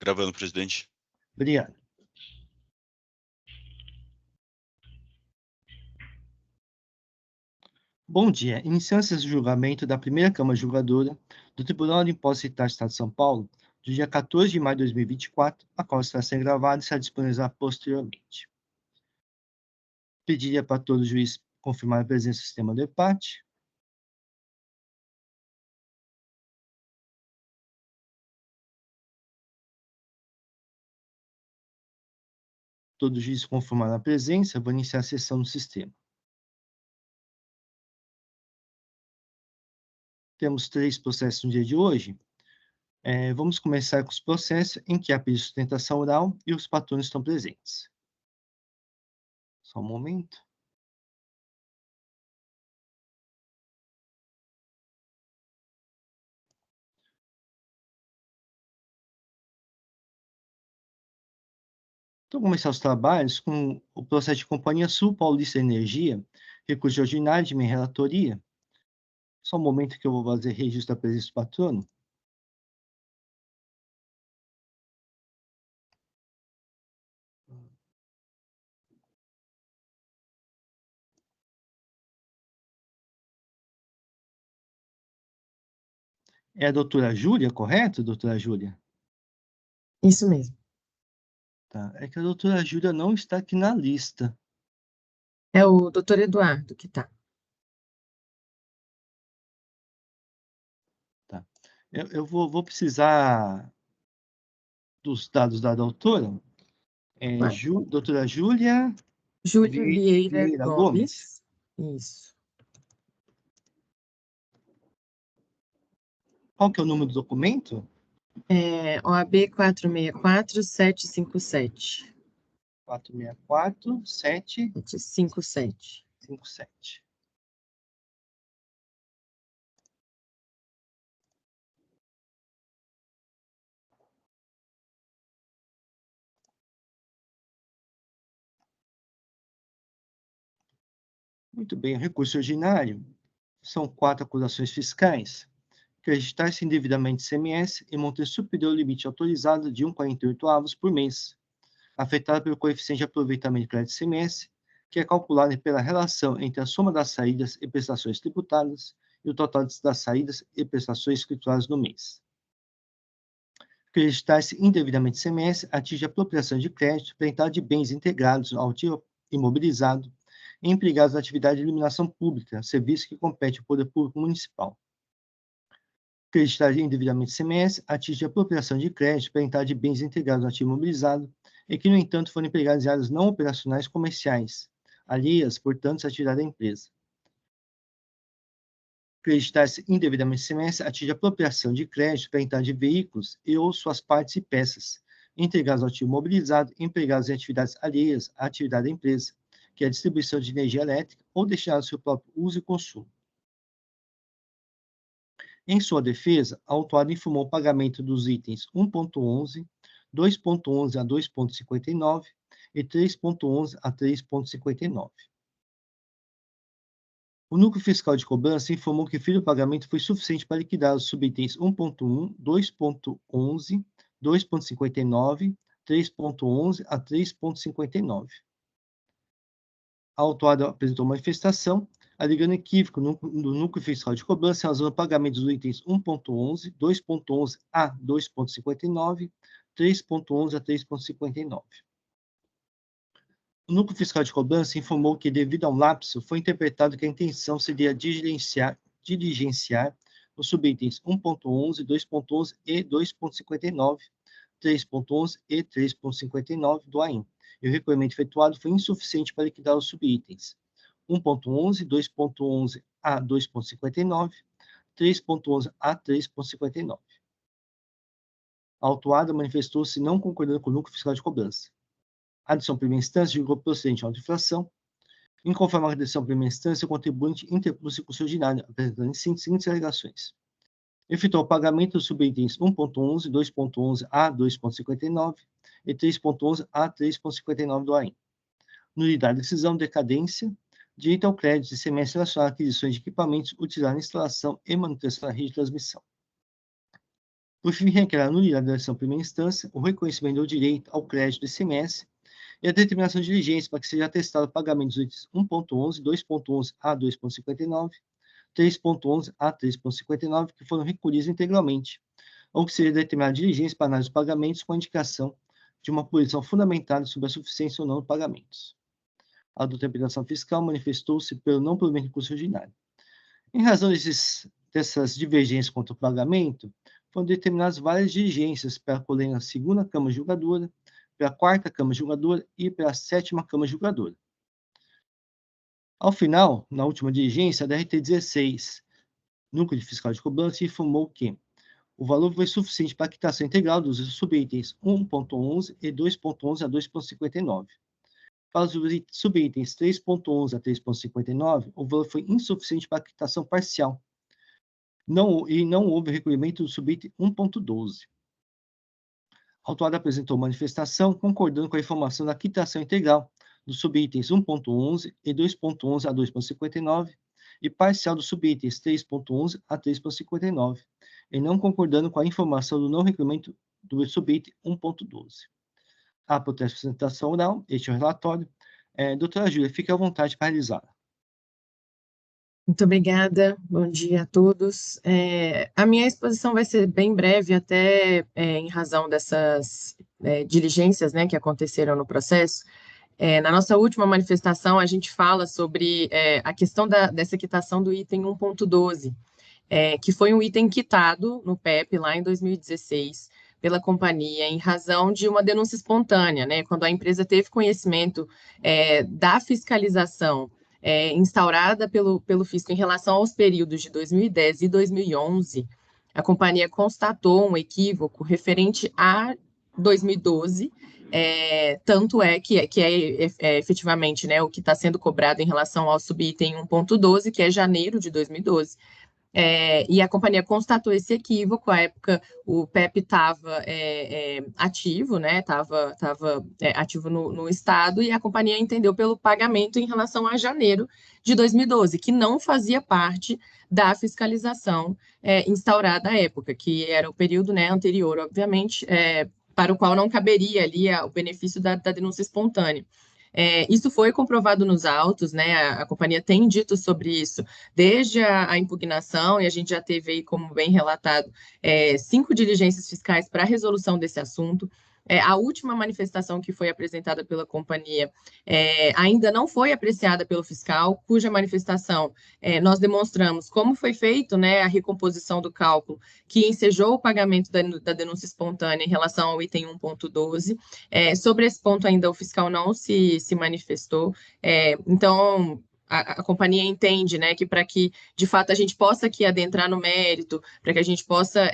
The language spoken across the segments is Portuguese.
Gravando, presidente. Obrigado. Bom dia. Iniciando-se o julgamento da primeira Câmara Julgadora do Tribunal de Impostos e Taxas do Estado de São Paulo, do dia 14 de maio de 2024, a qual está sendo gravada e será disponibilizada posteriormente. Pediria para todo juiz confirmar a presença do sistema do EPAT. Todo juiz confirmar a presença, vou iniciar a sessão no sistema. Temos 3 processos no dia de hoje. Vamos começar com os processos em que há pedido de sustentação oral e os patrões estão presentes. Só um momento. Então, começar os trabalhos com o processo de Companhia Sul Paulista Energia, recurso ordinário de minha relatoria. Só um momento que eu vou fazer registro da presença do patrono. É a doutora Júlia, correto, doutora Júlia? Isso mesmo. Tá. É que a doutora Júlia não está aqui na lista. É o doutor Eduardo que está. Tá. Eu vou precisar dos dados da doutora. Doutora Júlia Vieira Gomes. Isso. Qual que é o número do documento? OAB 464-757. 464-757. 57. Muito bem, o recurso ordinário são 4 acusações fiscais, acreditar-se indevidamente ICMS em montante superior ao limite autorizado de 1,48 avos por mês, afetado pelo coeficiente de aproveitamento de crédito ICMS, que é calculado pela relação entre a soma das saídas e prestações tributadas e o total das saídas e prestações escrituradas no mês. Acreditar-se indevidamente ICMS atinge a apropriação de crédito para entrada de bens integrados ao ativo imobilizado empregados na atividade de iluminação pública, serviço que compete ao poder público municipal. Acreditar indevidamente ICMS atinge a apropriação de crédito para entrada de bens integrados no ativo imobilizado e que, no entanto, foram empregados em áreas não operacionais comerciais, alheias, portanto, à atividade da empresa. Acreditar-se indevidamente ICMS atinge a apropriação de crédito para entrada de veículos e ou suas partes e peças, entregados ao ativo imobilizado, empregados em atividades alheias à atividade da empresa, que é a distribuição de energia elétrica ou destinados ao seu próprio uso e consumo. Em sua defesa, a autuada informou o pagamento dos itens 1.11, 2.11 a 2.59 e 3.11 a 3.59. O núcleo fiscal de cobrança informou que o fim do pagamento foi suficiente para liquidar os subitens 1.1, 2.11, 2.59, 3.11 a 3.59. A autuada apresentou manifestação, alegando equívoco no núcleo fiscal de cobrança em razão do pagamento dos itens 1.11, 2.11 a 2.59, 3.11 a 3.59. O núcleo fiscal de cobrança informou que, devido a um lapso, foi interpretado que a intenção seria diligenciar os subitens 1.11, 2.11 e 2.59, 3.11 e 3.59 do AIM, e o recolhimento efetuado foi insuficiente para liquidar os subitens 1.11, 2.11 a 2.59, 3.11 a 3.59. A autuada manifestou-se não concordando com o núcleo fiscal de cobrança. A decisão primeira instância julgou procedente a auto-infração. Em conformidade com a decisão primeira instância, o contribuinte interpôs recurso ordinário, apresentando as seguintes alegações. Efetuou o pagamento dos subitens 1.11, 2.11 a 2.59 e 3.11 a 3.59 do AIM. Nulidade da decisão, decadência, direito ao crédito de ICMS relacionado a aquisições de equipamentos utilizados na instalação e manutenção da rede de transmissão. Por fim, requer a nulidade da decisão em primeira instância, o reconhecimento do direito ao crédito do ICMS e a determinação de diligência para que seja atestado o pagamento dos itens 1.11, 2.11 a 2.59, 3.11 a 3.59, que foram recolhidos integralmente, ou que seja determinada diligência para análise dos pagamentos com a indicação de uma posição fundamentada sobre a suficiência ou não dos pagamentos. A doutora Interpretação Fiscal manifestou-se não pelo recurso ordinário. Em razão dessas divergências quanto ao pagamento, foram determinadas várias diligências para acolher na segunda Câmara Julgadora, para a quarta Câmara Julgadora e para a sétima Câmara Julgadora. Ao final, na última diligência, a DRT-16, Núcleo de Fiscal de Cobrança, informou que o valor foi suficiente para a quitação integral dos subitens 1.11 e 2.11 a 2.59. Para os subitens 3.11 a 3.59, o valor foi insuficiente para a quitação parcial. Não houve recolhimento do subitem 1.12. A autuada apresentou manifestação concordando com a informação da quitação integral dos subitens 1.11 e 2.11 a 2.59 e parcial dos subitens 3.11 a 3.59, e não concordando com a informação do não recolhimento do subitem 1.12. A protesto de apresentação oral, este é o relatório. Doutora Júlia, fique à vontade para realizar. Muito obrigada, bom dia a todos. A minha exposição vai ser bem breve, até em razão dessas diligências, né, que aconteceram no processo. Na nossa última manifestação, a gente fala sobre a questão dessa quitação do item 1.12, que foi um item quitado no PEP lá em 2016 pela companhia em razão de uma denúncia espontânea, né, quando a empresa teve conhecimento da fiscalização instaurada pelo fisco em relação aos períodos de 2010 e 2011, a companhia constatou um equívoco referente a 2012, tanto que é efetivamente, né, o que está sendo cobrado em relação ao subitem 1.12, que é janeiro de 2012, e a companhia constatou esse equívoco. À época, o PEP estava ativo, né? Estava ativo no Estado, e a companhia entendeu pelo pagamento em relação a janeiro de 2012, que não fazia parte da fiscalização instaurada à época, que era o período, né, anterior, obviamente, para o qual não caberia ali o benefício da denúncia espontânea. Isso foi comprovado nos autos, né? A companhia tem dito sobre isso desde a impugnação, e a gente já teve aí, como bem relatado, 5 diligências fiscais para a resolução desse assunto. A última manifestação que foi apresentada pela companhia ainda não foi apreciada pelo fiscal, cuja manifestação nós demonstramos como foi feito, né, a recomposição do cálculo que ensejou o pagamento da denúncia espontânea em relação ao item 1.12. Sobre esse ponto ainda o fiscal não se manifestou. Então, a companhia entende, né, que para que, de fato, a gente possa aqui adentrar no mérito, para que a gente possa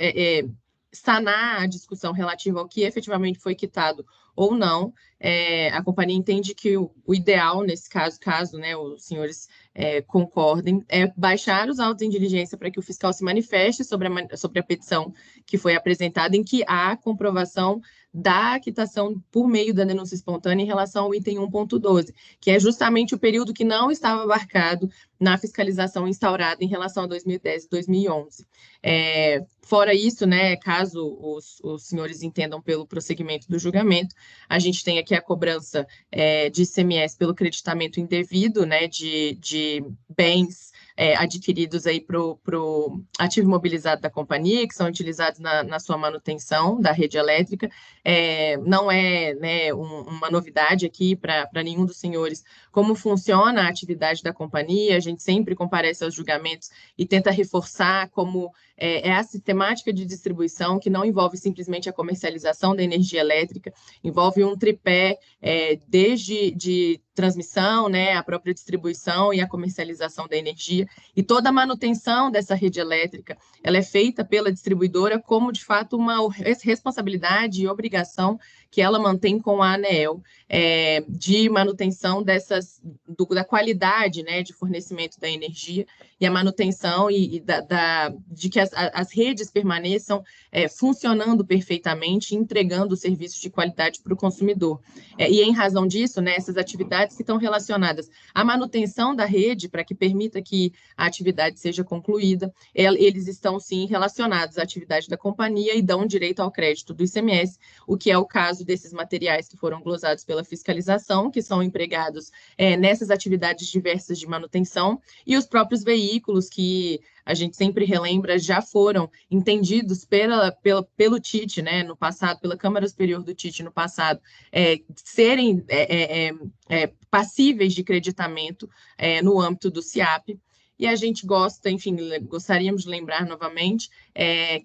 sanar a discussão relativa ao que efetivamente foi quitado ou não, a companhia entende que o ideal, nesse caso, né, os senhores concordem, é baixar os autos em diligência para que o fiscal se manifeste sobre a petição que foi apresentada, em que há comprovação da quitação por meio da denúncia espontânea em relação ao item 1.12, que é justamente o período que não estava abarcado na fiscalização instaurada em relação a 2010 e 2011. Fora isso, né, caso os senhores entendam pelo prosseguimento do julgamento, a gente tem aqui a cobrança de ICMS pelo creditamento indevido, né, de bens adquiridos aí para o ativo imobilizado da companhia, que são utilizados na sua manutenção da rede elétrica. Não é, né, uma novidade aqui para nenhum dos senhores como funciona a atividade da companhia. A gente sempre comparece aos julgamentos e tenta reforçar como a sistemática de distribuição, que não envolve simplesmente a comercialização da energia elétrica, envolve um tripé desde transmissão, né, a própria distribuição e a comercialização da energia, e toda a manutenção dessa rede elétrica, ela é feita pela distribuidora como, de fato, uma responsabilidade e obrigação que ela mantém com a ANEEL, de manutenção da qualidade, né, de fornecimento da energia, e a manutenção de que as redes permaneçam funcionando perfeitamente, entregando serviços de qualidade para o consumidor. E em razão disso, né, essas atividades que estão relacionadas à manutenção da rede, para que permita que a atividade seja concluída, eles estão, sim, relacionados à atividade da companhia e dão direito ao crédito do ICMS, o que é o caso desses materiais que foram glosados pela fiscalização, que são empregados nessas atividades diversas de manutenção, e os próprios veículos que a gente sempre relembra, já foram entendidos pelo TIT, né, no passado, pela Câmara Superior do TIT no passado, serem passíveis de creditamento no âmbito do SIAP. E a gente gosta, enfim, gostaríamos de lembrar novamente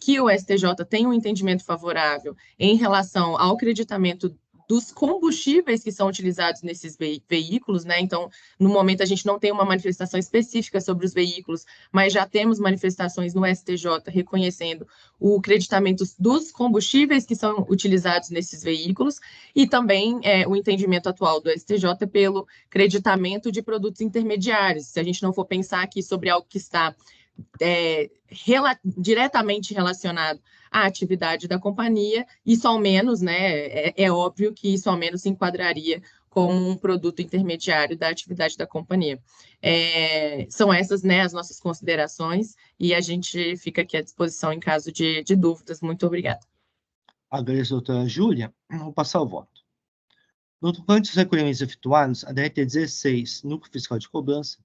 que o STJ tem um entendimento favorável em relação ao creditamento dos combustíveis que são utilizados nesses veículos, né? Então, no momento, a gente não tem uma manifestação específica sobre os veículos, mas já temos manifestações no STJ reconhecendo o creditamento dos combustíveis que são utilizados nesses veículos e também o entendimento atual do STJ pelo creditamento de produtos intermediários. Se a gente não for pensar aqui sobre algo que está diretamente relacionado à atividade da companhia, isso ao menos, né, é óbvio que isso ao menos se enquadraria como um produto intermediário da atividade da companhia. São essas, né, as nossas considerações, e a gente fica aqui à disposição em caso de dúvidas. Muito obrigada. Agradeço, doutora Júlia. Vou passar o voto. No tocante aos recolhimentos efetuados, a DRT 16, Núcleo Fiscal de Cobrança,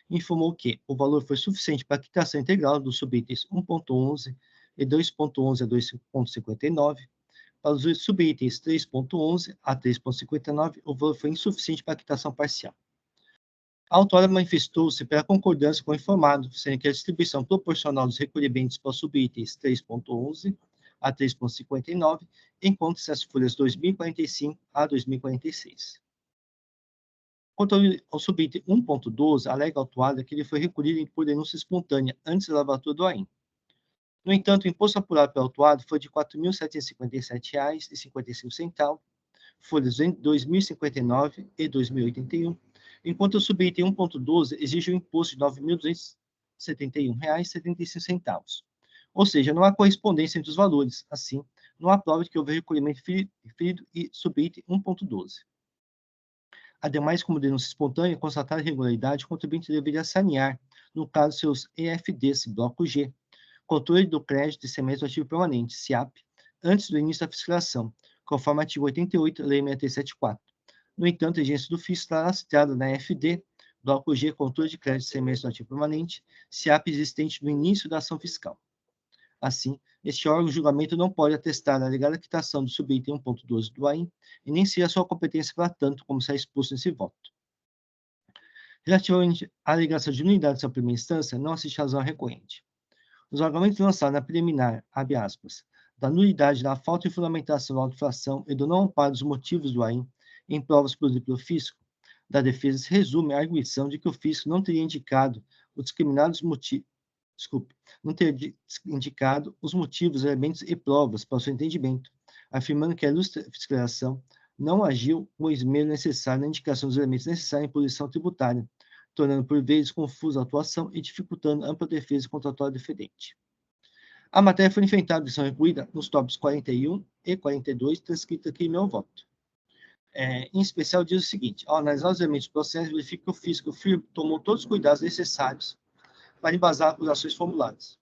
informou que o valor foi suficiente para a quitação integral dos subitens 1.11 e 2.11 a 2.59. Para os subitens 3.11 a 3.59, o valor foi insuficiente para a quitação parcial. A autora manifestou-se pela concordância com o informado, sendo que a distribuição proporcional dos recolhimentos para os subitens 3.11 a 3.59 encontra-se as folhas 2045 a 2046. Quanto ao subitem 1.12, alega a autuada que ele foi recolhido por denúncia espontânea antes da lavatura do AIM. No entanto, o imposto apurado pelo autuado foi de R$ 4.757,55, folhas 2059 e 2081, enquanto o subitem 1.12 exige um imposto de R$ 9.271,75. Ou seja, não há correspondência entre os valores. Assim, não há prova de que houve recolhimento referido e subitem 1.12. Ademais, como denúncia espontânea, constatar irregularidade, o contribuinte deveria sanear, no caso, seus EFDs, bloco G, controle do crédito e semestre do ativo permanente, SIAP, antes do início da fiscalização, conforme artigo 88, Lei 6374. No entanto, a exigência do fisco está lastreada na EFD, bloco G, controle de crédito e semestre do ativo permanente, SIAP existente no início da ação fiscal. Assim, este órgão de julgamento não pode atestar a alegada quitação do subitem 1.12 do AIM e nem ser a sua competência para tanto, como está exposto nesse voto. Relativamente à alegação de nulidade da primeira instância, não assiste razão recorrente. Os argumentos lançados na preliminar, abre aspas, da nulidade da falta de fundamentação da autoinfração e do não amparo dos motivos do AIM em provas produzidas pelo fisco, da defesa se resume à arguição de que o fisco não teria indicado os discriminados motivos, não ter indicado os motivos, elementos e provas para o seu entendimento, afirmando que a ilustre fiscalização não agiu com o esmero necessário na indicação dos elementos necessários em posição tributária, tornando por vezes confusa a atuação e dificultando a ampla defesa contratual do defendente. A matéria foi enfrentada de ação recolhida nos tópicos 41 e 42, transcrita aqui em meu voto. Em especial, diz o seguinte: ao analisar os elementos do processo, verifica que o fisco tomou todos os cuidados necessários para embasar acusações formuladas.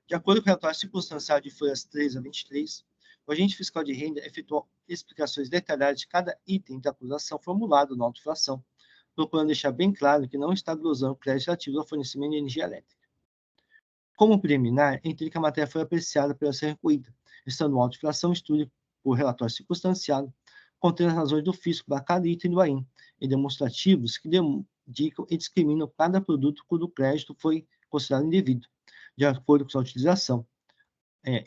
De acordo com o relatório circunstancial de folhas 3 a 23, o agente fiscal de renda efetuou explicações detalhadas de cada item da acusação formulado na autoinfração, procurando deixar bem claro que não está glosando crédito ativo ao fornecimento de energia elétrica. Como preliminar, entende que a matéria foi apreciada pela ser recolhida, estando a autoinfração estudo por relatório circunstanciado, contendo as razões do fisco para cada item do AIM, e demonstrativos que indicam e discriminam cada produto cujo crédito foi considerado indevido, de acordo com sua utilização,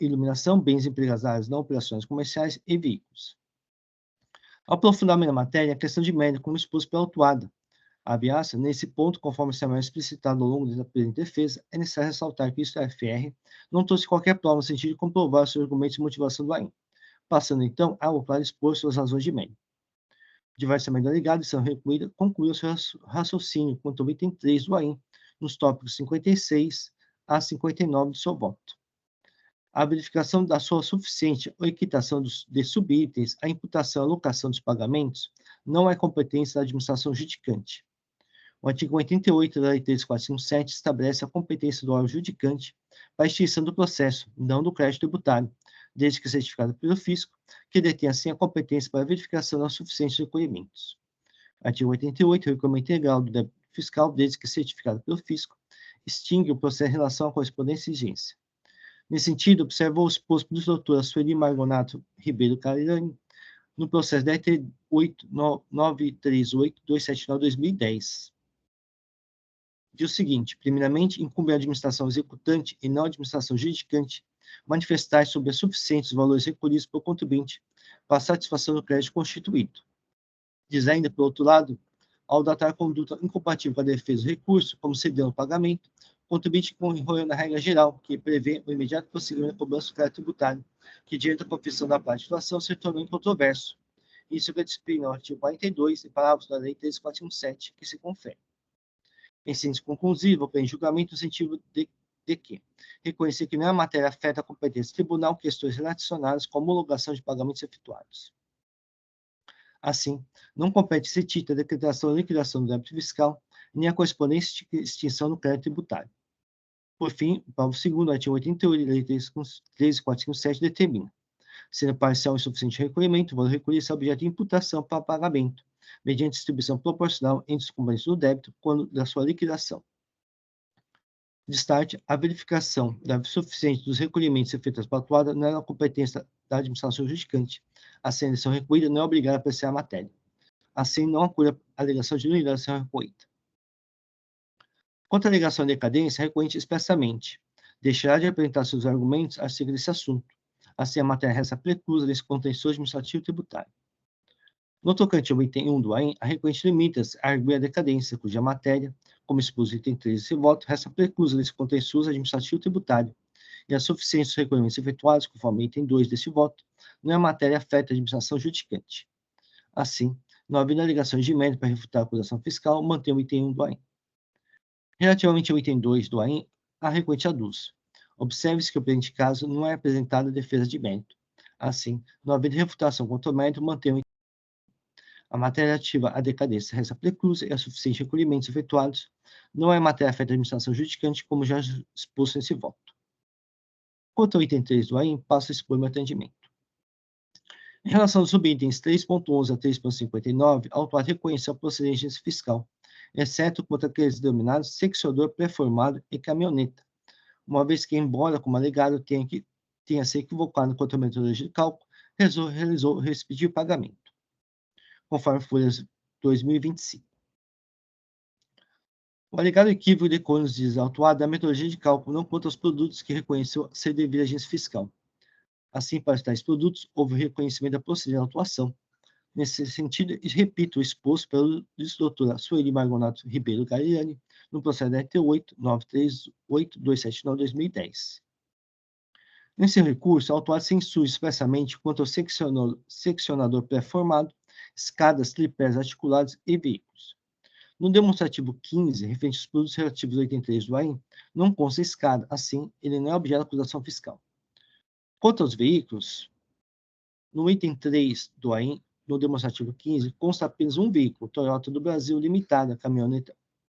iluminação, bens empregados não operações comerciais e veículos. Ao aprofundamento da matéria, a questão de mérito, como exposto pela autuada, abre aspas, nesse ponto, conforme se é explicitado ao longo da presente defesa, é necessário ressaltar que o FR não trouxe qualquer prova no sentido de comprovar os seus argumentos de motivação do AIM, passando então a autuada expor suas razões de mérito. Diversamente alegado, são recolhida, concluiu seu raciocínio quanto ao item 3 do AIM, nos tópicos 56 a 59 do seu voto. A verificação da sua suficiente ou equitação de subitens, a imputação e alocação dos pagamentos não é competência da administração judicante. O artigo 88 da Lei 13.457 estabelece a competência do órgão judicante para a extinção do processo, não do crédito tributário, desde que certificado pelo fisco, que detém assim a competência para a verificação da suficiência de recolhimentos. Artigo 88, o regulamento integral do débito fiscal, desde que certificado pelo fisco, extingue o processo em relação à correspondência e exigência. Nesse sentido, observou o exposto pelo doutor Sueli Margonato Ribeiro Carilani no processo DRT 938-279-2010. Diz o seguinte: primeiramente, incumbe à administração executante e não à administração judicante manifestar sobre a suficiência dos valores recolhidos pelo contribuinte para a satisfação do crédito constituído. Diz ainda, por outro lado, ao datar conduta incompatível com a defesa do recurso, como ceder o pagamento, o contribuinte incorreu na regra geral, que prevê o imediato prosseguimento da cobrança do crédito tributário, que, diante da confissão da parte de titulação, se tornou incontroverso. Isso é disciplina no artigo 42 e parágrafos da Lei 13.417, que se confere. Em síntese conclusiva, em julgamento no sentido de que reconhecer que não é matéria afeta a competência do tribunal questões relacionadas com a homologação de pagamentos efetuados. Assim, não compete esse título a decretação ou liquidação do débito fiscal, nem a correspondência de extinção do crédito tributário. Por fim, o parágrafo 2º do artigo 88 da Lei 13.457 determina: sendo parcial e insuficiente recolhimento, o valor recolhido será objeto de imputação para pagamento, mediante distribuição proporcional entre os componentes do débito quando da sua liquidação. Destarte, a verificação da suficiência dos recolhimentos efetuados para a atuada não é uma competência da administração judicante. A seleção recolhida não é obrigada a apreciar a matéria. Assim, não acolhe a alegação de nulidade da ação recolhida. Quanto à alegação de decadência, a recorrente expressamente deixará de apresentar seus argumentos acerca desse assunto. Assim, a matéria resta preclusa desse contencioso administrativo tributário. No tocante ao item 1 do AIM, a recorrente limita-se a arguir a decadência, cuja matéria, como expôs no item 3 desse voto, resta preclusa desse contencioso administrativo tributário, e a suficiência dos recolhimentos efetuados, conforme o item 2 desse voto, não é matéria afeta à administração judicante. Assim, não havendo alegações de mérito para refutar a acusação fiscal, mantém o item 1 do AIM. Relativamente ao item 2 do AIM, a recorrente aduz: observe-se que o presente caso não é apresentada defesa de mérito. Assim, não havendo refutação contra o mérito, mantém o item. A matéria relativa à decadência resta preclusa e a suficiente recolhimentos efetuados não é matéria afeta à administração judicante, como já exposto nesse voto. Quanto ao item 3 do AIM, passo a expor meu atendimento. Em relação aos subitens 3.11 a 3.59, a autor reconheceu a procedência fiscal, exceto contra aqueles denominados seccionador pré-formado e caminhoneta, uma vez que, embora, como alegado, tenha se equivocado quanto à metodologia de cálculo, realizou o respectivo pagamento, conforme folhas 2025. O alegado equívoco de Conos diz autuado da metodologia de cálculo não quanto aos produtos que reconheceu ser devida à agência fiscal. Assim, para tais produtos, houve o reconhecimento da procedência da autuação. Nesse sentido, repito o exposto pelo doutor Sueli Margonato Ribeiro Carilani, no processo RT 8.938.279/2010. Nesse recurso, a autuado se instrui expressamente quanto ao seccionador pré-formado, escadas, tripés articulados e veículos. No demonstrativo 15, referente aos produtos relativos ao item 3 do AIM, não consta escada, assim, ele não é objeto de acusação fiscal. Quanto aos veículos, no item 3 do AIM, no demonstrativo 15, consta apenas um veículo, Toyota do Brasil Limitada, caminhoneta,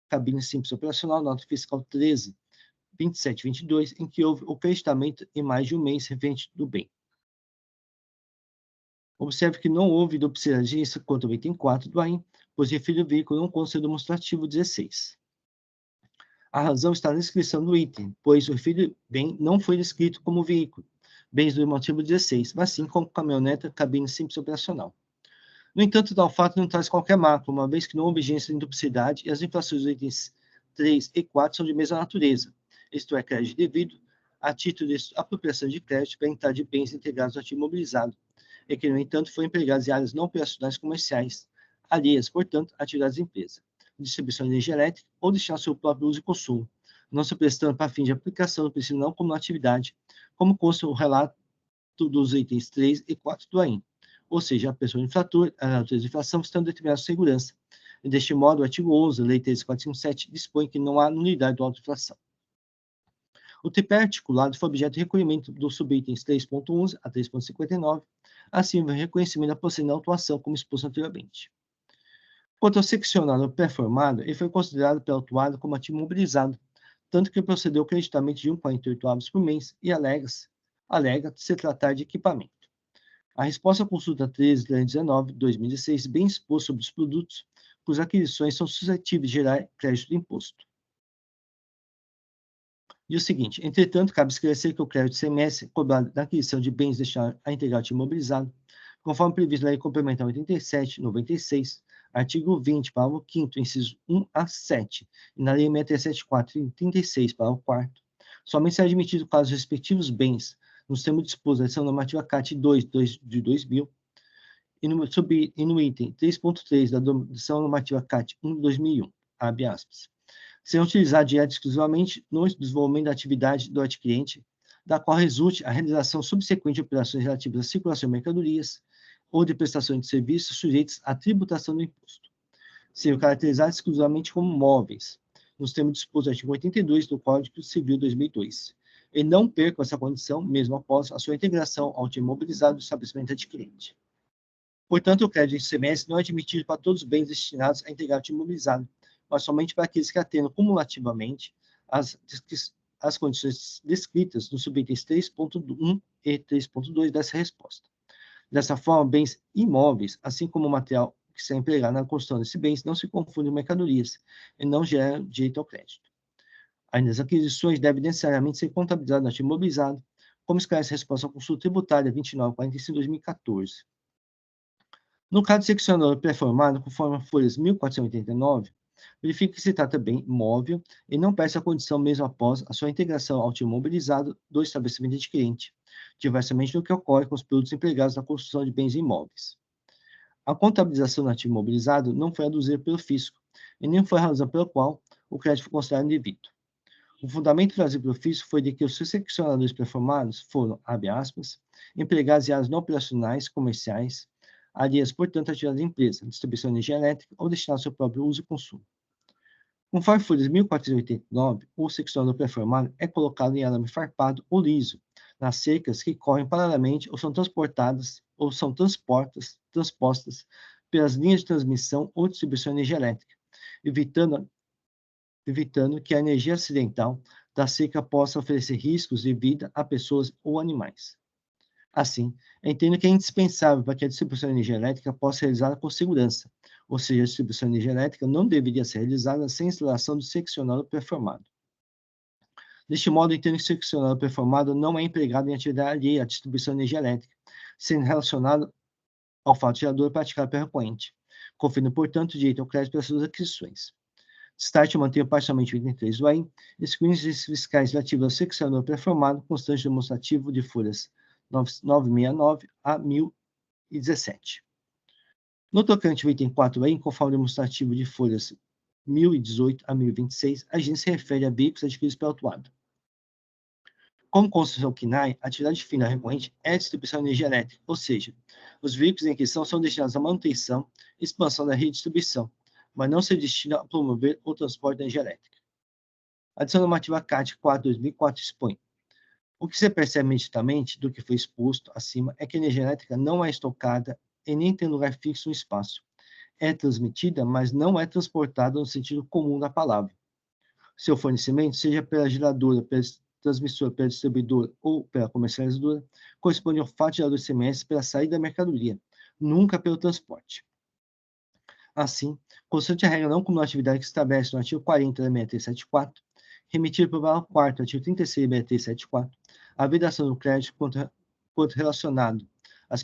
cabine simples operacional, nota fiscal 13.2722, em que houve o creditamento em mais de um mês referente do bem. Observe que não houve dupla de agência quanto ao item 4 do AIM, pois referido veículo não consta no demonstrativo 16. A razão está na descrição do item, pois o referido bem não foi descrito como veículo, bens do demonstrativo 16, mas sim como caminhoneta, cabine simples operacional. No entanto, tal fato não traz qualquer marca, uma vez que não houve vigência de duplicidade e as infrações dos itens 3 e 4 são de mesma natureza, isto é, crédito devido a título de apropriação de crédito para entrada de bens integrados ao ativo imobilizado, e que, no entanto, foram empregados em áreas não operacionais comerciais, alheias, portanto, a atividades de empresa, distribuição de energia elétrica ou destinar seu próprio uso e consumo, não se prestando para fim de aplicação do princípio não como atividade, como consta o relato dos itens 3 e 4 do AIM, ou seja, a pessoa infrator, a natureza de infração estando determinada a segurança. E deste modo, o artigo 11 da Lei 13.457 dispõe que não há nulidade do auto-infração. O tripé articulado foi objeto de recolhimento dos subitens 3.11 a 3.59, assim o reconhecimento da possível autuação como exposto anteriormente. Quanto ao seccionado pré-formado, ele foi considerado pelo autuado como ativo mobilizado, tanto que procedeu ao creditamento de 1,48 avos por mês e alega se tratar de equipamento. A resposta à consulta 13/19/2016 bem expôs sobre os produtos cujas aquisições são suscetíveis de gerar crédito de imposto. E o seguinte, entretanto, cabe esclarecer que o crédito CMS é cobrado na aquisição de bens destinados a integrar ativo imobilizado, conforme previsto na Lei Complementar 87/96, artigo 20, parágrafo 5º, incisos 1 a 7, e na Lei 634/36, parágrafo 4º, somente será admitido caso os respectivos bens, nos termos dispostos da edição normativa CAT 2 de 2000, e no item 3.3 da edição normativa CAT 1 de 2001, abre aspas, serão utilizados direto e exclusivamente no desenvolvimento da atividade do adquirente, da qual resulte a realização subsequente de operações relativas à circulação de mercadorias ou de prestação de serviços sujeitos à tributação do imposto. Serão caracterizados exclusivamente como móveis, nos termos dispostos do artigo 82 do Código Civil 2002, e não percam essa condição mesmo após a sua integração ao time mobilizado do estabelecimento adquirente. Portanto, o crédito de ICMS não é admitido para todos os bens destinados a integrar o time mobilizado, mas somente para aqueles que atendam cumulativamente as condições descritas nos subitens 3.1 e 3.2 dessa resposta. Dessa forma, bens imóveis, assim como o material que será empregado na construção desses bens, não se confundem com mercadorias e não geram direito ao crédito. Ainda as aquisições devem necessariamente ser contabilizadas no ativo imobilizado, como esclarece a resposta à consulta tributária 2945/2014. No caso do seccionador pré-formado, conforme a folhas 1489, verifica que se trata de bem móvel e não perde a condição mesmo após a sua integração ao ativo mobilizado do estabelecimento adquirente, diversamente do que ocorre com os produtos empregados na construção de bens imóveis. A contabilização do ativo mobilizado não foi aduzida pelo fisco, e nem foi a razão pela qual o crédito foi considerado indevido. O fundamento trazido pelo fisco foi de que os seccionadores pré-formados foram, abre aspas, empregados em áreas não operacionais, comerciais, alheias, portanto, à atividade da empresa, distribuição de energia elétrica ou destinados ao seu próprio uso e consumo. Conforme folhas 1489, o seccionador pré-formado é colocado em arame farpado ou liso, nas cercas que correm paralelamente ou são transpostas pelas linhas de transmissão ou distribuição de energia elétrica, evitando que a energia acidental da cerca possa oferecer riscos de vida a pessoas ou animais. Assim, entendo que é indispensável para que a distribuição de energia elétrica possa ser realizada com segurança, ou seja, a distribuição de energia elétrica não deveria ser realizada sem instalação do seccionador pré-formado. Deste modo, entendo que o seccionador pré-formado não é empregado em atividade alheia à distribuição de energia elétrica, sendo relacionado ao fato gerador praticado pelo recorrente, conferindo, portanto, direito ao crédito pelas suas aquisições. Start mantém parcialmente o item 3 do AIM, excluindo os fiscais relativos ao seccionador pré-formado, constante demonstrativo de folhas 969 a 1017. No tocante ao item 4 aí, conforme demonstrativo de folhas 1018 a 1026, a agência se refere a veículos adquiridos pelo autuado. Como construção CNAE, a atividade final recorrente é a distribuição de energia elétrica, ou seja, os veículos em questão são destinados à manutenção e expansão da rede de distribuição, mas não se destinam a promover o transporte de energia elétrica. A adição normativa CAT 4/2004 expõe: o que se percebe nitidamente do que foi exposto acima é que a energia elétrica não é estocada e nem tem lugar fixo no espaço. É transmitida, mas não é transportada no sentido comum da palavra. Seu fornecimento, seja pela geradora, pela transmissora, pela distribuidora ou pela comercializadora, corresponde ao fato gerador de ICMS pela saída da mercadoria, nunca pelo transporte. Assim, constante a regra não comum da atividade que se estabelece no artigo 40 da 6374, remetido pelo parágrafo 4º, artigo 36 da 6374, a vedação do crédito quanto relacionado às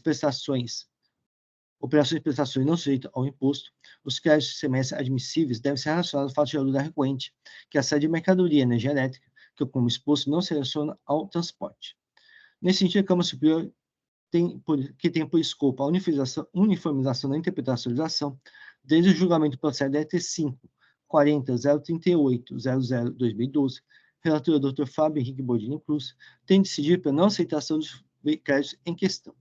operações de prestações não sujeitas ao imposto, os créditos de ICMS admissíveis devem ser relacionados ao fato gerador da recorrente, que é a saída de mercadoria e energia elétrica, que, como exposto, não se relaciona ao transporte. Nesse sentido, a Câmara Superior tem por escopo a uniformização da interpretação desde o julgamento do processo da ET 5.40.038.00/2012, relator Dr. Fábio Henrique Bordini Cruz, tem decidido pela não aceitação dos créditos em questão.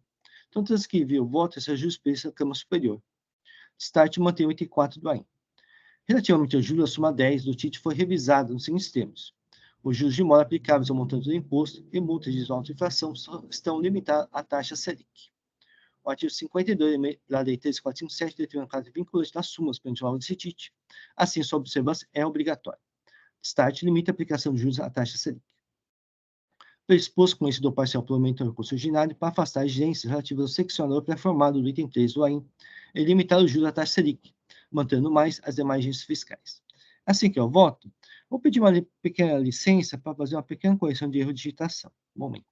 Então, transcrevi o voto essa jurisprudência da Câmara Superior. Start mantém o item 4 do AIM. Relativamente ao julho, a súmula 10 do TIT foi revisada nos seguintes termos. Os juros de mora aplicáveis ao montante do imposto e multas de auto-infração estão limitados à taxa Selic. O artigo 52 da Lei 13.457 determina o caráter vinculante das sumas perante o valor desse título. Assim, sua observância é obrigatória. Start limita a aplicação de juros à taxa Selic. Pelo exposto, conhecido parcial pelo aumento do recurso ordinário para afastar as exigências relativas ao seccionador pré-formado do item 3 do AIM e limitar os juros à taxa Selic, mantendo mais as demais exigências fiscais. Assim que eu voto, vou pedir uma pequena licença para fazer uma pequena correção de erro de digitação. Um momento.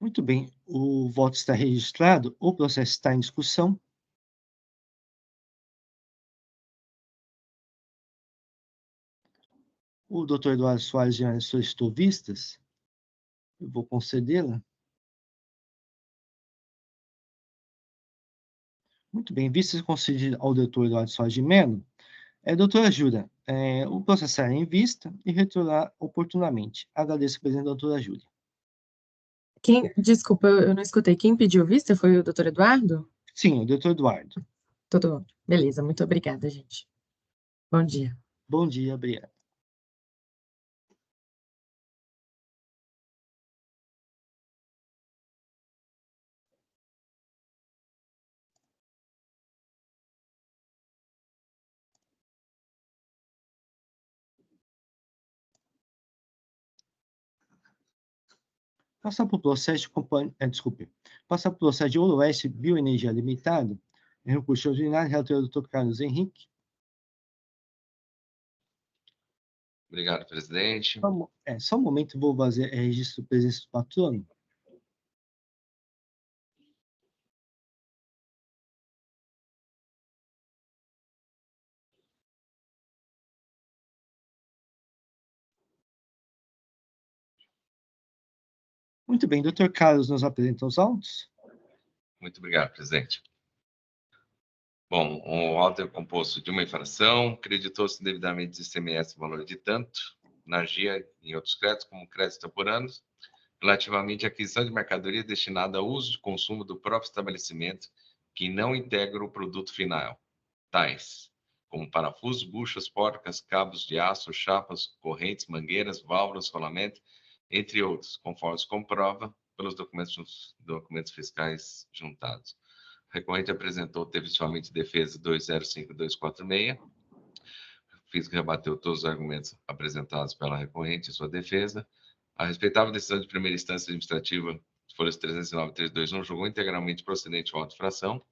Muito bem, o voto está registrado, o processo está em discussão. O doutor Eduardo Soares já solicitou vistas. Eu vou concedê-la. Muito bem, vistas concedidas ao doutor Eduardo Soares de Mello. Doutora Júlia, o processo será em vista e retornar oportunamente. Agradeço, presidente, doutora Júlia. Desculpa, eu não escutei. Quem pediu vista foi o doutor Eduardo? Sim, o doutor Eduardo. Tudo. Beleza, muito obrigada, gente. Bom dia. Bom dia, obrigado. Passar para o processo de Passar para o processo de Ouro-Oeste Bioenergia Limitada, em recurso ordinário, relator doutor Carlos Henrique. Obrigado, presidente. Só um momento, vou fazer registro de presença do patrono. Muito bem, doutor Carlos nos apresenta os autos. Muito obrigado, presidente. Bom, o auto é composto de uma infração, creditou-se devidamente de ICMS valor de tanto, na GIA e em outros créditos, como créditos temporâneos, relativamente à aquisição de mercadoria destinada ao uso de consumo do próprio estabelecimento, que não integra o produto final, tais como parafusos, buchas, porcas, cabos de aço, chapas, correntes, mangueiras, válvulas, rolamento, entre outros, conforme se comprova pelos documentos fiscais juntados. O recorrente apresentou textualmente defesa 205246. O físico rebateu todos os argumentos apresentados pela recorrente em sua defesa. A respeitável decisão de primeira instância administrativa, folhas 309.321, julgou integralmente procedente a auto-infração.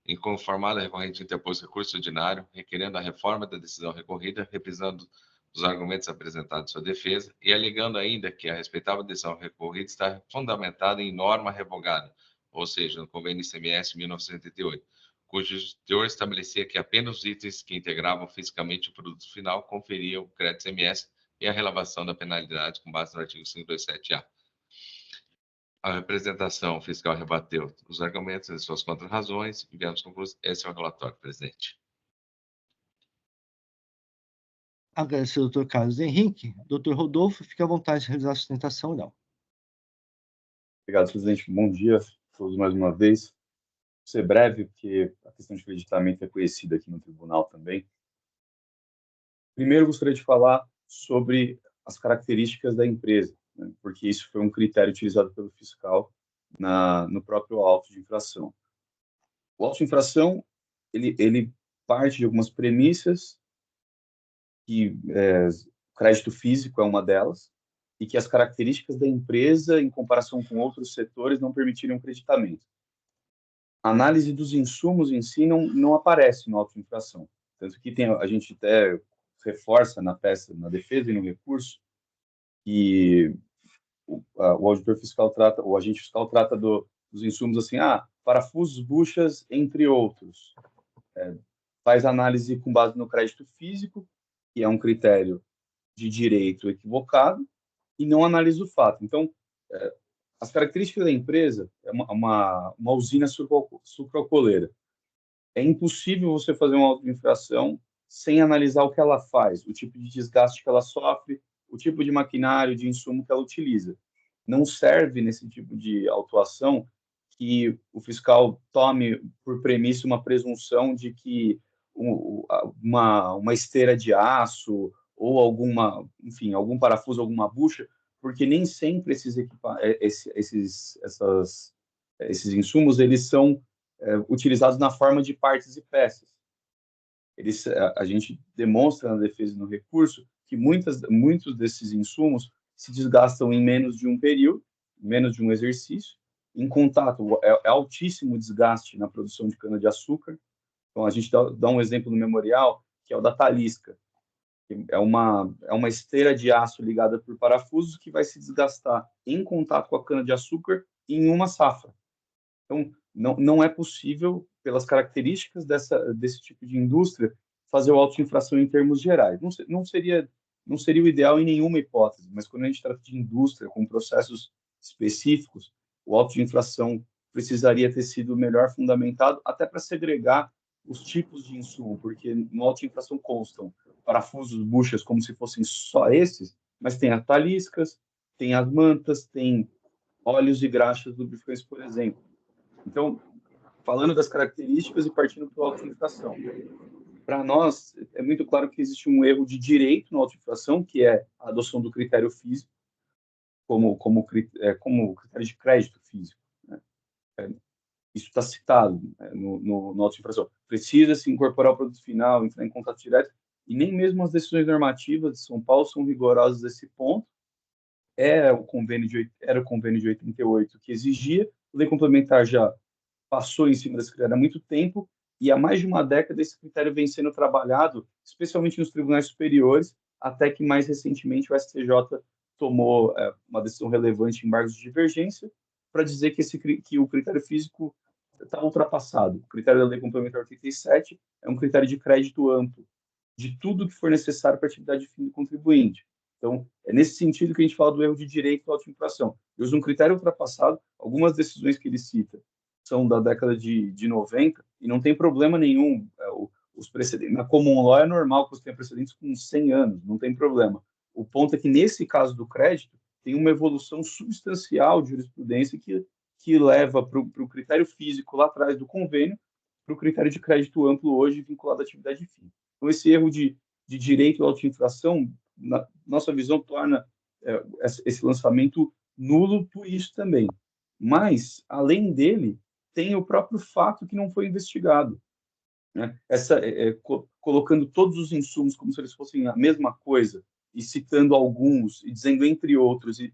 Inconformada, a recorrente interpôs recurso ordinário, requerendo a reforma da decisão recorrida, reprisando os argumentos apresentados em sua defesa e alegando ainda que a respeitável decisão recorrida está fundamentada em norma revogada, ou seja, no convênio ICMS 1988, cujo teor estabelecia que apenas os itens que integravam fisicamente o produto final conferiam o crédito ICMS e a relevação da penalidade com base no artigo 527-A. A representação fiscal rebateu os argumentos e suas contrarrazões e viemos concluir. Esse é o relatório, presidente. Agradecer ao doutor Carlos Henrique. Doutor Rodolfo, fique à vontade de realizar a sustentação oral. Obrigado, presidente. Bom dia a todos mais uma vez. Vou ser breve, porque a questão de creditamento é conhecida aqui no tribunal também. Primeiro, gostaria de falar sobre as características da empresa, né, porque isso foi um critério utilizado pelo fiscal no próprio auto de infração. O auto de infração, ele parte de algumas premissas, que crédito físico é uma delas, e que as características da empresa, em comparação com outros setores, não permitiriam creditamento. A análise dos insumos em si não aparece no auto de infração. Tanto que a gente até reforça na peça, na defesa e no recurso, que o auditor fiscal trata, o agente fiscal trata dos insumos assim, parafusos, buchas, entre outros. Faz análise com base no crédito físico, que é um critério de direito equivocado, e não analisa o fato. Então, as características da empresa é uma usina sucroalcooleira. É impossível você fazer uma auto-infração sem analisar o que ela faz, o tipo de desgaste que ela sofre, o tipo de maquinário, de insumo que ela utiliza. Não serve nesse tipo de autuação que o fiscal tome por premissa uma presunção de que uma esteira de aço ou algum parafuso, alguma bucha, porque nem sempre esses insumos eles são utilizados na forma de partes e peças. A gente demonstra na defesa e no recurso que muitos desses insumos se desgastam em menos de um período, menos de um exercício, em contato. É altíssimo desgaste na produção de cana-de-açúcar. Então, a gente dá um exemplo no memorial, que é o da Talisca. É uma esteira de aço ligada por parafusos que vai se desgastar em contato com a cana-de-açúcar em uma safra. Então, não é possível, pelas características desse tipo de indústria, fazer o auto de infração em termos gerais. Não seria o ideal em nenhuma hipótese, mas quando a gente trata de indústria com processos específicos, o auto de infração precisaria ter sido melhor fundamentado, até para segregar os tipos de insumo, porque no auto de infração constam parafusos, buchas, como se fossem só esses, mas tem as taliscas, tem as mantas, tem óleos e graxas lubrificantes, por exemplo. Então, falando das características e partindo para a auto de infração. Para nós, é muito claro que existe um erro de direito na auto de infração, que é a adoção do critério físico como critério de crédito físico, né? Isso está citado, né, no auto de infração. Precisa se incorporar o produto final, entrar em contato direto, e nem mesmo as decisões normativas de São Paulo são rigorosas nesse ponto. Era o convênio de 88 que exigia, a lei complementar já passou em cima desse critério há muito tempo, e há mais de uma década esse critério vem sendo trabalhado, especialmente nos tribunais superiores, até que mais recentemente o STJ tomou uma decisão relevante em embargos de divergência para dizer que o critério físico está ultrapassado. O critério da Lei Complementar 87 é um critério de crédito amplo, de tudo que for necessário para a atividade de fim do contribuinte. Então, é nesse sentido que a gente fala do erro de direito à auto-infração. Ele usa um critério ultrapassado, algumas decisões que ele cita são da década de 90, e não tem problema nenhum. Os precedentes, na common law é normal que você tenha precedentes com 100 anos, não tem problema. O ponto é que, nesse caso do crédito, tem uma evolução substancial de jurisprudência que leva para o critério físico lá atrás do convênio, para o critério de crédito amplo hoje vinculado à atividade de fim. Então, esse erro de direito à auto-infração, na nossa visão, torna esse lançamento nulo por isso também. Mas, além dele, tem o próprio fato que não foi investigado, né? Colocando todos os insumos como se eles fossem a mesma coisa, e citando alguns, e dizendo entre outros, e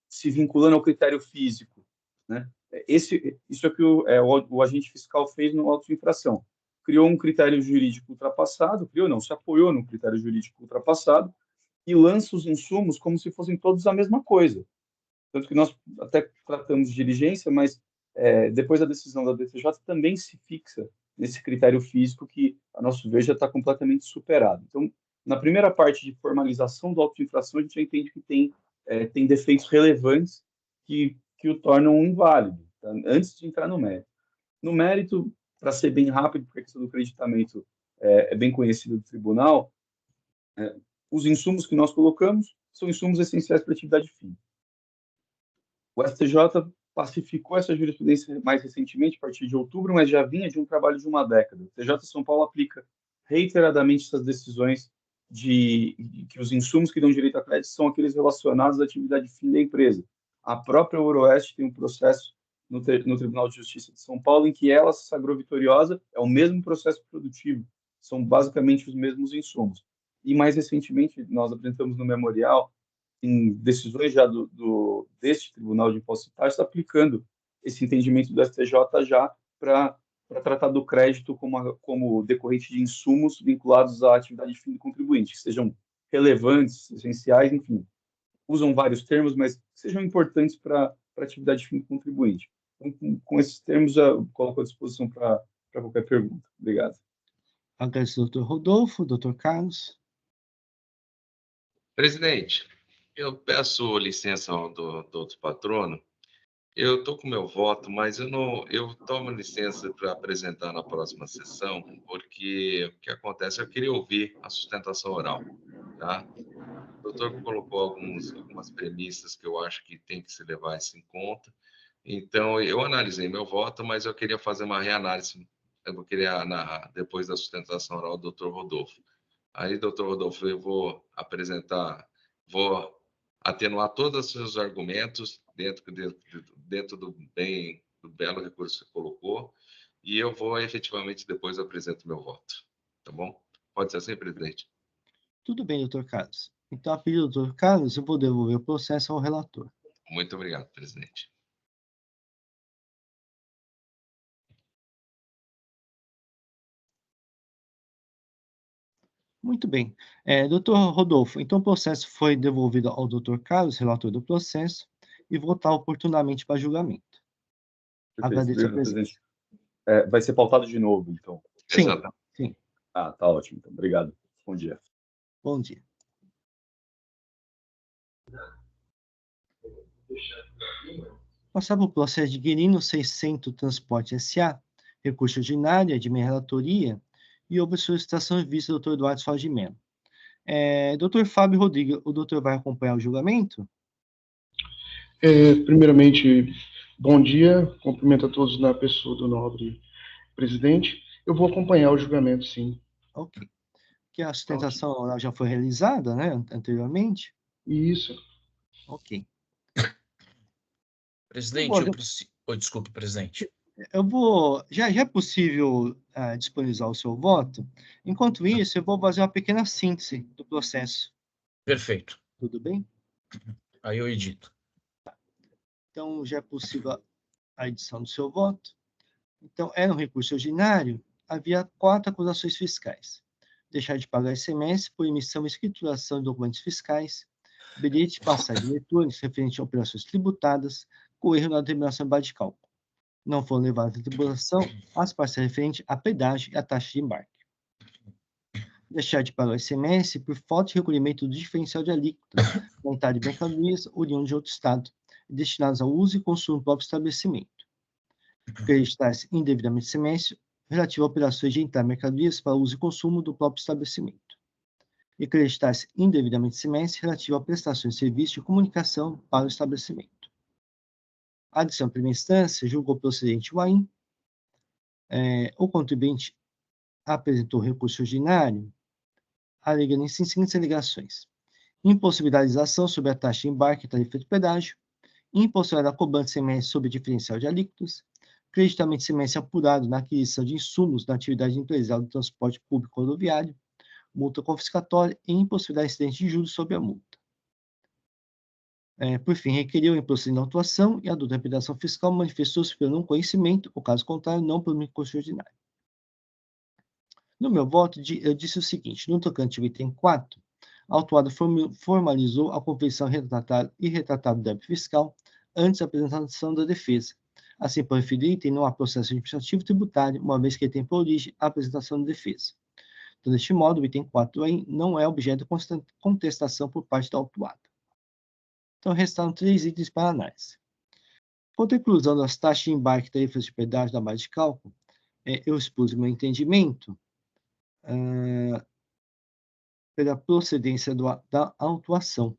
se vinculando ao critério físico, né? Isso é que o agente fiscal fez no auto de infração. Criou um critério jurídico ultrapassado, se apoiou no critério jurídico ultrapassado, e lança os insumos como se fossem todos a mesma coisa. Tanto que nós até tratamos de diligência, mas depois da decisão da DTJ também se fixa nesse critério físico que, a nosso ver, já está completamente superado. Então, na primeira parte de formalização do auto de infração, a gente já entende que tem defeitos relevantes que o tornam inválido, tá? Antes de entrar no mérito. No mérito, para ser bem rápido, porque a questão do creditamento é bem conhecida do tribunal, os insumos que nós colocamos são insumos essenciais para a atividade fim. O STJ pacificou essa jurisprudência mais recentemente, a partir de outubro, mas já vinha de um trabalho de uma década. O TJ São Paulo aplica reiteradamente essas decisões de que os insumos que dão direito a crédito são aqueles relacionados à atividade fim da empresa. A própria Euroeste tem um processo no Tribunal de Justiça de São Paulo em que ela se sagrou vitoriosa, é o mesmo processo produtivo, são basicamente os mesmos insumos. E mais recentemente, nós apresentamos no memorial, em decisões já deste Tribunal de Impostos e Taxas, aplicando esse entendimento do STJ já para tratar do crédito como decorrente de insumos vinculados à atividade de fim do contribuinte, que sejam relevantes, essenciais, enfim. Usam vários termos, mas que sejam importantes para a atividade de fim do contribuinte. Então, com esses termos, já coloco à disposição para qualquer pergunta. Obrigado. Agradeço, doutor Rodolfo. Doutor Carlos. Presidente, eu peço licença do outro patrono. Eu estou com meu voto, mas eu tomo licença para apresentar na próxima sessão, porque o que acontece, eu queria ouvir a sustentação oral, tá? O doutor colocou algumas premissas que eu acho que tem que se levar isso em conta. Então, eu analisei meu voto, mas eu queria fazer uma reanálise. Eu queria, depois da sustentação oral, do doutor Rodolfo. Aí, doutor Rodolfo, eu vou atenuar todos os seus argumentos dentro do belo recurso que você colocou, e eu vou efetivamente depois apresento meu voto. Tá bom? Pode ser assim, presidente? Tudo bem, doutor Carlos. Então, a pedido do doutor Carlos, eu vou devolver o processo ao relator. Muito obrigado, presidente. Muito bem. Doutor Rodolfo, então o processo foi devolvido ao doutor Carlos, relator do processo, e votar oportunamente para julgamento. Agradeço a presença. Presidente. Vai ser pautado de novo, então. Sim, Exatamente. sim. Ah, tá ótimo. Então, obrigado. Bom dia. Bom dia. Passava o processo de Guirino 600 Transporte S.A., recurso ordinário, de minha relatoria, e houve solicitação de vista do doutor Eduardo Soares de Mello. Doutor Fábio Rodrigues, o doutor vai acompanhar o julgamento? Primeiramente, bom dia, cumprimento a todos na pessoa do nobre presidente. Eu vou acompanhar o julgamento, sim. Ok. Que a sustentação oral já foi realizada, né, anteriormente? Isso. Ok. Presidente, desculpe, presidente. Já é possível disponibilizar o seu voto. Enquanto isso, eu vou fazer uma pequena síntese do processo. Perfeito. Tudo bem? Aí eu edito. Então, já é possível a edição do seu voto. Então, era um recurso ordinário, havia 4 acusações fiscais. Deixar de pagar ICMS por emissão e escrituração de documentos fiscais, bilhete de passagem eletrônicos referente a operações tributadas, com erro na determinação de base de cálculo. Não foram levadas em tributação as parcelas referentes a pedágio e a taxa de embarque. Deixar de pagar o ICMS por falta de recolhimento do diferencial de alíquota na entrada de mercadorias oriundas de outro estado, destinados ao uso e consumo do próprio estabelecimento. Acreditar-se indevidamente ICMS relativo a operações de entrada de mercadorias para uso e consumo do próprio estabelecimento. E acreditar-se indevidamente ICMS relativo a prestações de serviço de comunicação para o estabelecimento. A adição em primeira instância julgou procedente o AIM. O contribuinte apresentou recurso ordinário, alegando em seguintes alegações: impossibilidade sobre a taxa de embarque e tarifa de pedágio, impossibilidade da cobrança de ICMS sobre diferencial de alíquotas, creditamento de ICMS apurado na aquisição de insumos na atividade empresarial do transporte público rodoviário, multa confiscatória e impossibilidade de incidente de juros sobre a multa. Por fim, requeriu em procedimento de autuação e a dúvida da representação fiscal manifestou-se pelo não conhecimento, ou caso contrário, não pelo recurso ordinário. No meu voto, eu disse o seguinte: no tocante ao item 4, a autuada formalizou a confissão e retratável do débito fiscal antes da apresentação da defesa. Assim, por referido item, não há processo administrativo tributário, uma vez que tem por origem a apresentação da defesa. Então, deste modo, o item 4 não é objeto de contestação por parte da autuada. Então, restaram 3 itens para análise. Quanto à inclusão das taxas de embarque e tarifas de pedágio na base de cálculo, eu expus o meu entendimento pela procedência da autuação.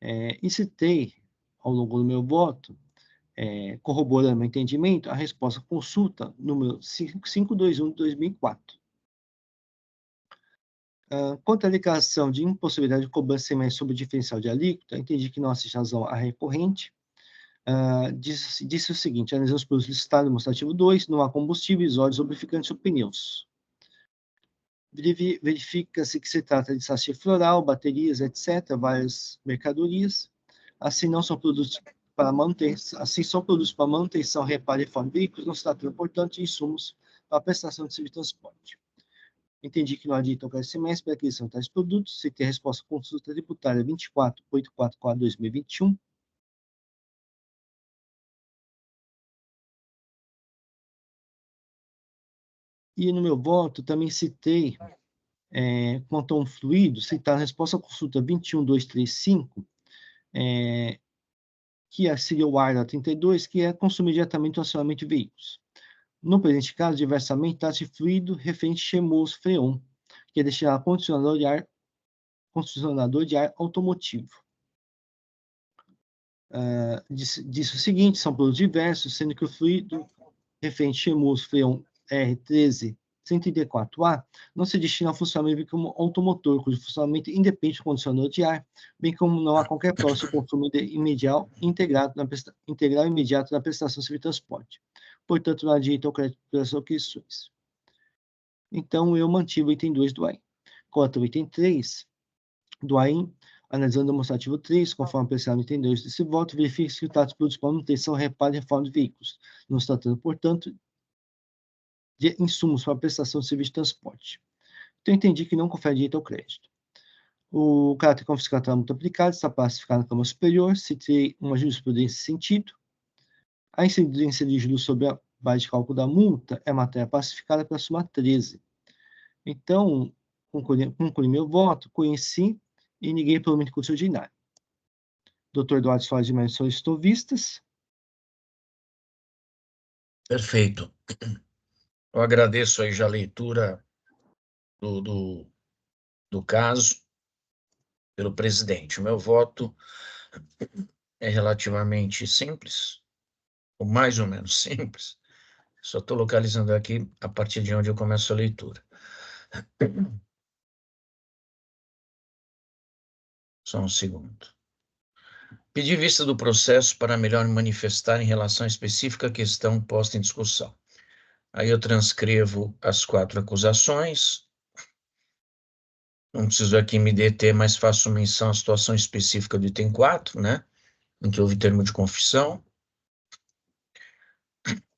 E citei, ao longo do meu voto, corroborando meu entendimento, a resposta à consulta número 521 de 2004. Quanto à declaração de impossibilidade de cobrança semestre sobre o diferencial de alíquota, entendi que não assiste razão à recorrente. Disse o seguinte: analisamos os produtos listados no demonstrativo 2, não há combustíveis, óleos, lubrificantes ou pneus. Verifica-se que se trata de sachê floral, baterias, etc., várias mercadorias. Assim, não são produtos para manutenção, reparo e reforma de veículos, não se trata, portanto, de insumos para prestação de serviço de transporte. Entendi que não adita o crédito semestre para aquisição de tais produtos. Citei a resposta à consulta tributária 24.844/2021. E no meu voto também citei, quanto a um fluido, citar a resposta à consulta 21.235, que seria o ARA 32, que é consumir diretamente o acionamento de veículos. No presente caso, diversamente, trata-se de fluido referente chemoso freon, que é destinado a condicionador de ar automotivo. Disse o seguinte: são produtos diversos, sendo que o fluido referente chemoso freon R13-134A não se destina ao funcionamento como automotor, cujo funcionamento independe do condicionador de ar, bem como não há qualquer próximo consumo integral imediato na prestação de serviço de transporte. Portanto, não adita ao crédito pelas requisições. Então, eu mantive o item 2 do AIM. Quanto ao item 3 do AIM, analisando o demonstrativo 3, conforme apreciado no item 2 desse voto, verifica-se que trata de produtos para manutenção, reparo e reforma de veículos, não se tratando, portanto, de insumos para prestação de serviço de transporte. Então, entendi que não confere direito ao crédito. O caráter confiscatório muito aplicado está pacificado na Câmara Superior, citei uma jurisprudência nesse sentido. A incidência de juros sobre a base de cálculo da multa é matéria pacificada pela súmula 13. Então, concluí meu voto, conheci e neguei pelo curso ordinário. Dr. Eduardo Soares de Mello solicitou vistas. Perfeito. Eu agradeço aí já a leitura do caso pelo presidente. O meu voto é relativamente simples, ou mais ou menos simples. Só estou localizando aqui a partir de onde eu começo a leitura. Só um segundo. Pedi vista do processo para melhor manifestar em relação à específica questão posta em discussão. Aí eu transcrevo as 4 acusações. Não preciso aqui me deter, mas faço menção à situação específica do item 4, né? Em que houve termo de confissão.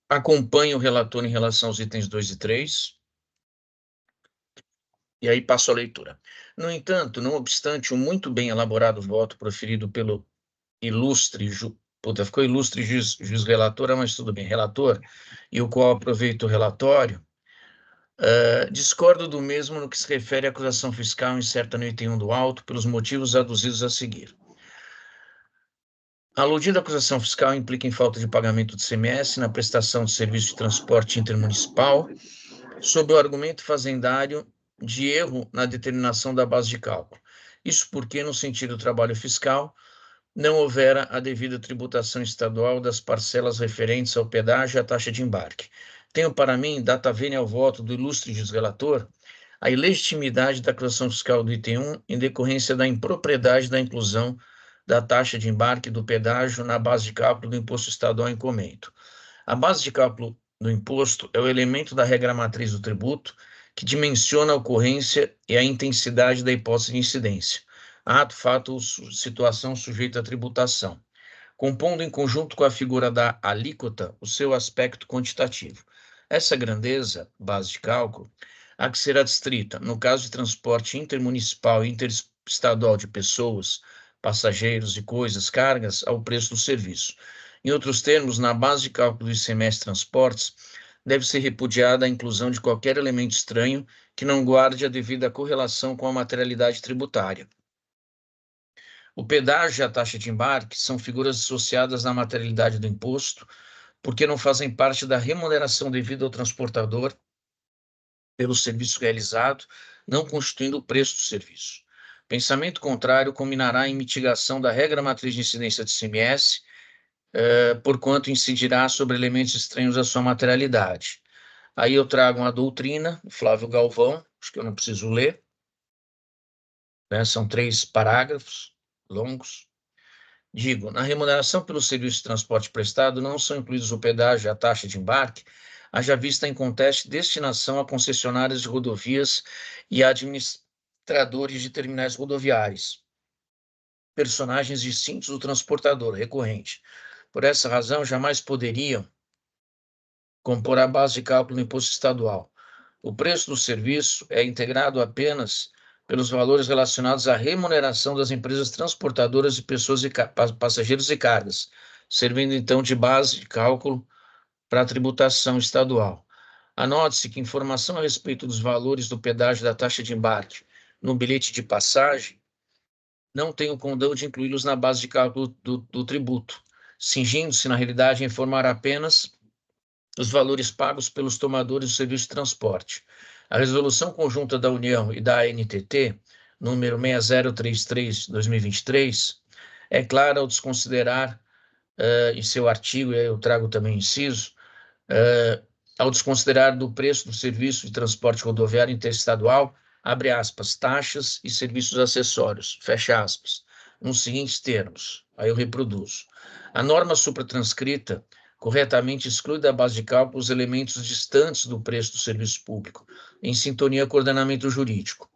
Acompanho o relator em relação aos itens 2 e 3. E aí passo a leitura. No entanto, não obstante o muito bem elaborado voto proferido pelo ilustre ficou ilustre juiz relatora, mas tudo bem, relator, e o qual aproveito o relatório, discordo do mesmo no que se refere à acusação fiscal incerta no item 1 do auto, pelos motivos aduzidos a seguir. A aludida acusação fiscal implica em falta de pagamento de CMS na prestação de serviço de transporte intermunicipal, sob o argumento fazendário de erro na determinação da base de cálculo. Isso porque, no sentido do trabalho fiscal, não houvera a devida tributação estadual das parcelas referentes ao pedágio e à taxa de embarque. Tenho para mim, data vênia ao voto do ilustre juiz-relator, a ilegitimidade da acusação fiscal do item 1 em decorrência da impropriedade da inclusão da taxa de embarque do pedágio na base de cálculo do imposto estadual em comento. A base de cálculo do imposto é o elemento da regra matriz do tributo que dimensiona a ocorrência e a intensidade da hipótese de incidência. Ato, fato ou situação sujeita à tributação, compondo em conjunto com a figura da alíquota o seu aspecto quantitativo. Essa grandeza, base de cálculo, a que será adstrita, no caso de transporte intermunicipal e interestadual de pessoas, passageiros e coisas, cargas, ao preço do serviço. Em outros termos, na base de cálculo do ICMS Transportes, deve ser repudiada a inclusão de qualquer elemento estranho que não guarde a devida correlação com a materialidade tributária. O pedágio e a taxa de embarque são figuras associadas à materialidade do imposto, porque não fazem parte da remuneração devida ao transportador pelo serviço realizado, não constituindo o preço do serviço. Pensamento contrário culminará em mitigação da regra matriz de incidência de ICMS, porquanto incidirá sobre elementos estranhos à sua materialidade. Aí eu trago uma doutrina, Flávio Galvão, acho que eu não preciso ler, né? São 3 parágrafos longos. Digo, na remuneração pelo serviço de transporte prestado não são incluídos o pedágio e a taxa de embarque, haja vista em conteste destinação a concessionárias de rodovias e administradores de terminais rodoviários, personagens distintos do transportador recorrente. Por essa razão, jamais poderiam compor a base de cálculo do imposto estadual. O preço do serviço é integrado apenas pelos valores relacionados à remuneração das empresas transportadoras de pessoas e passageiros e cargas, servindo então de base de cálculo para a tributação estadual. Anote-se que informação a respeito dos valores do pedágio da taxa de embarque no bilhete de passagem não tem o condão de incluí-los na base de cálculo do tributo, cingindo-se, na realidade, a informar apenas os valores pagos pelos tomadores do serviço de transporte. A Resolução Conjunta da União e da ANTT, número 6033/2023, é clara ao desconsiderar, em seu artigo, e eu trago também inciso, ao desconsiderar do preço do serviço de transporte rodoviário interestadual, abre aspas, taxas e serviços acessórios, fecha aspas, nos seguintes termos, aí eu reproduzo. A norma supratranscrita corretamente exclui da base de cálculo os elementos distantes do preço do serviço público, em sintonia com o ordenamento jurídico.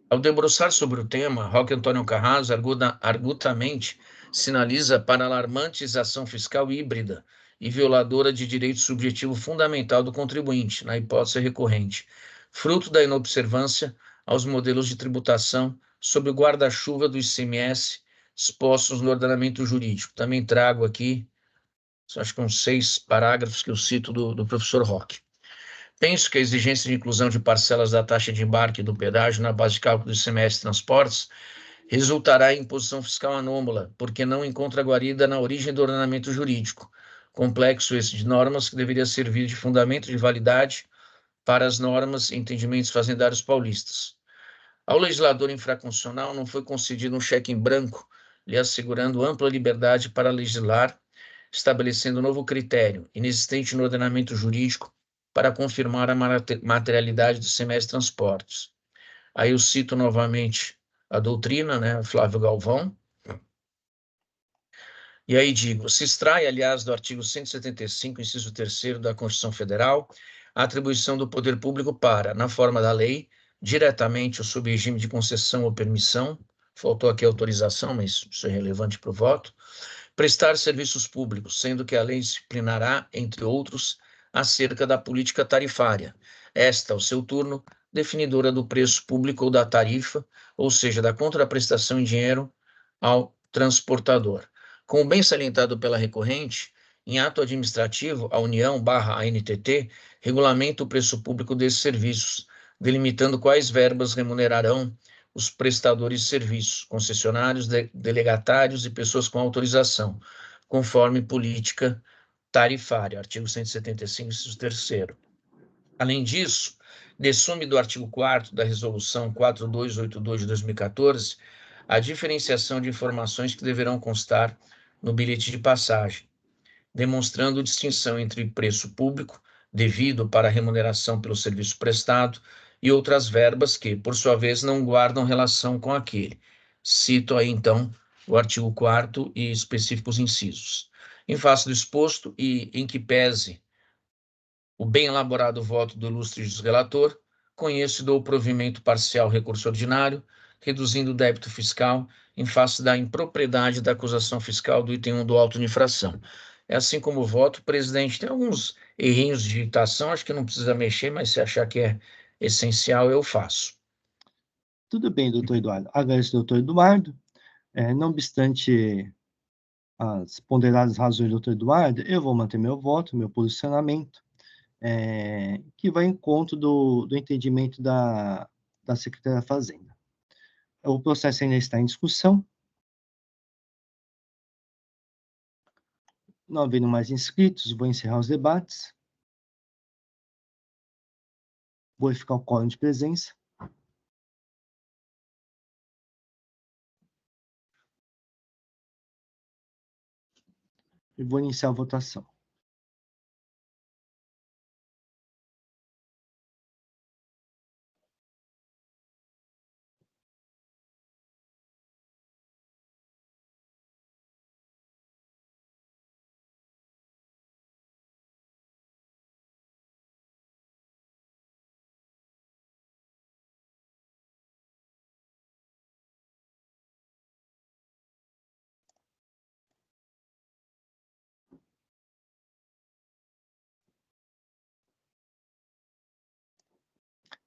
Ao debruçar sobre o tema, Roque Antônio Carrasco argutamente sinaliza para a alarmantização fiscal híbrida e violadora de direito subjetivo fundamental do contribuinte, na hipótese recorrente, fruto da inobservância aos modelos de tributação sob o guarda-chuva do ICMS expostos no ordenamento jurídico. Também trago aqui, acho que uns 6 parágrafos que eu cito do professor Roque. Penso que a exigência de inclusão de parcelas da taxa de embarque e do pedágio na base de cálculo do ICMS Transportes resultará em imposição fiscal anômala, porque não encontra guarida na origem do ordenamento jurídico, complexo esse de normas que deveria servir de fundamento de validade para as normas e entendimentos fazendários paulistas. Ao legislador infraconstitucional não foi concedido um cheque em branco, lhe assegurando ampla liberdade para legislar, estabelecendo novo critério, inexistente no ordenamento jurídico, para confirmar a materialidade do ICMS Transportes. Aí eu cito novamente a doutrina, né, Flávio Galvão. E aí digo, se extrai, aliás, do artigo 175, inciso 3º da Constituição Federal, a atribuição do poder público para, na forma da lei, diretamente ou sob regime de concessão ou permissão, faltou aqui a autorização, mas isso é relevante para o voto, prestar serviços públicos, sendo que a lei disciplinará, entre outros, acerca da política tarifária. Esta, ao seu turno, definidora do preço público ou da tarifa, ou seja, da contraprestação em dinheiro ao transportador. Como bem salientado pela recorrente, em ato administrativo, a União/ANTT regulamenta o preço público desses serviços, delimitando quais verbas remunerarão os prestadores de serviços, concessionários, delegatários e pessoas com autorização, conforme política tarifária, artigo 175, inciso 3º. Além disso, dessume do artigo 4º da Resolução 4282 de 2014 a diferenciação de informações que deverão constar no bilhete de passagem, demonstrando distinção entre preço público, devido para a remuneração pelo serviço prestado, e outras verbas que, por sua vez, não guardam relação com aquele. Cito aí, então, o artigo 4º e específicos incisos. Em face do exposto e em que pese o bem elaborado voto do ilustre relator, conheço e dou provimento parcial ao recurso ordinário, reduzindo o débito fiscal em face da impropriedade da acusação fiscal do item 1 do auto de infração. É assim como o voto, presidente, tem alguns errinhos de digitação, acho que não precisa mexer, mas se achar que essencial, eu faço. Tudo bem, doutor Eduardo. Agradeço, doutor Eduardo. Não obstante as ponderadas razões do doutor Eduardo, eu vou manter meu voto, meu posicionamento, que vai em encontro do entendimento da Secretaria da Fazenda. O processo ainda está em discussão. Não havendo mais inscritos, vou encerrar os debates. Vou verificar o quórum de presença. E vou iniciar a votação.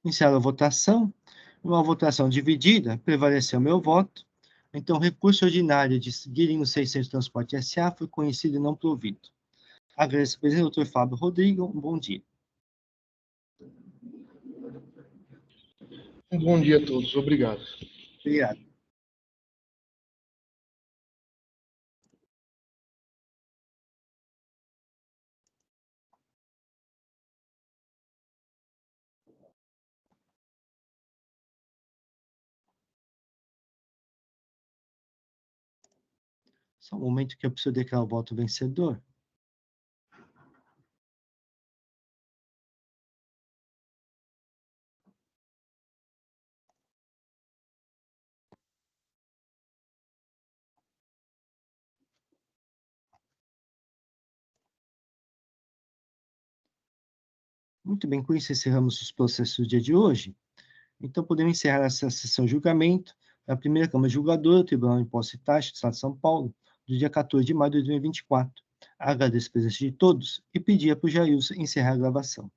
Iniciada a votação. Uma votação dividida, prevaleceu meu voto. Então, o recurso ordinário de Guilherme 600 Transporte S.A. foi conhecido e não provido. Agradeço ao presidente, doutor Fábio Rodrigo. Um bom dia. Um bom dia a todos. Obrigado. Obrigado. Só um momento que eu preciso declarar o voto vencedor. Muito bem, com isso encerramos os processos do dia de hoje. Então, podemos encerrar essa sessão de julgamento da primeira Câmara Julgadora, Tribunal de Impostos e Taxas do Estado de São Paulo, do dia 14 de maio de 2024. Agradeço a presença de todos e pedir para o Jailson encerrar a gravação.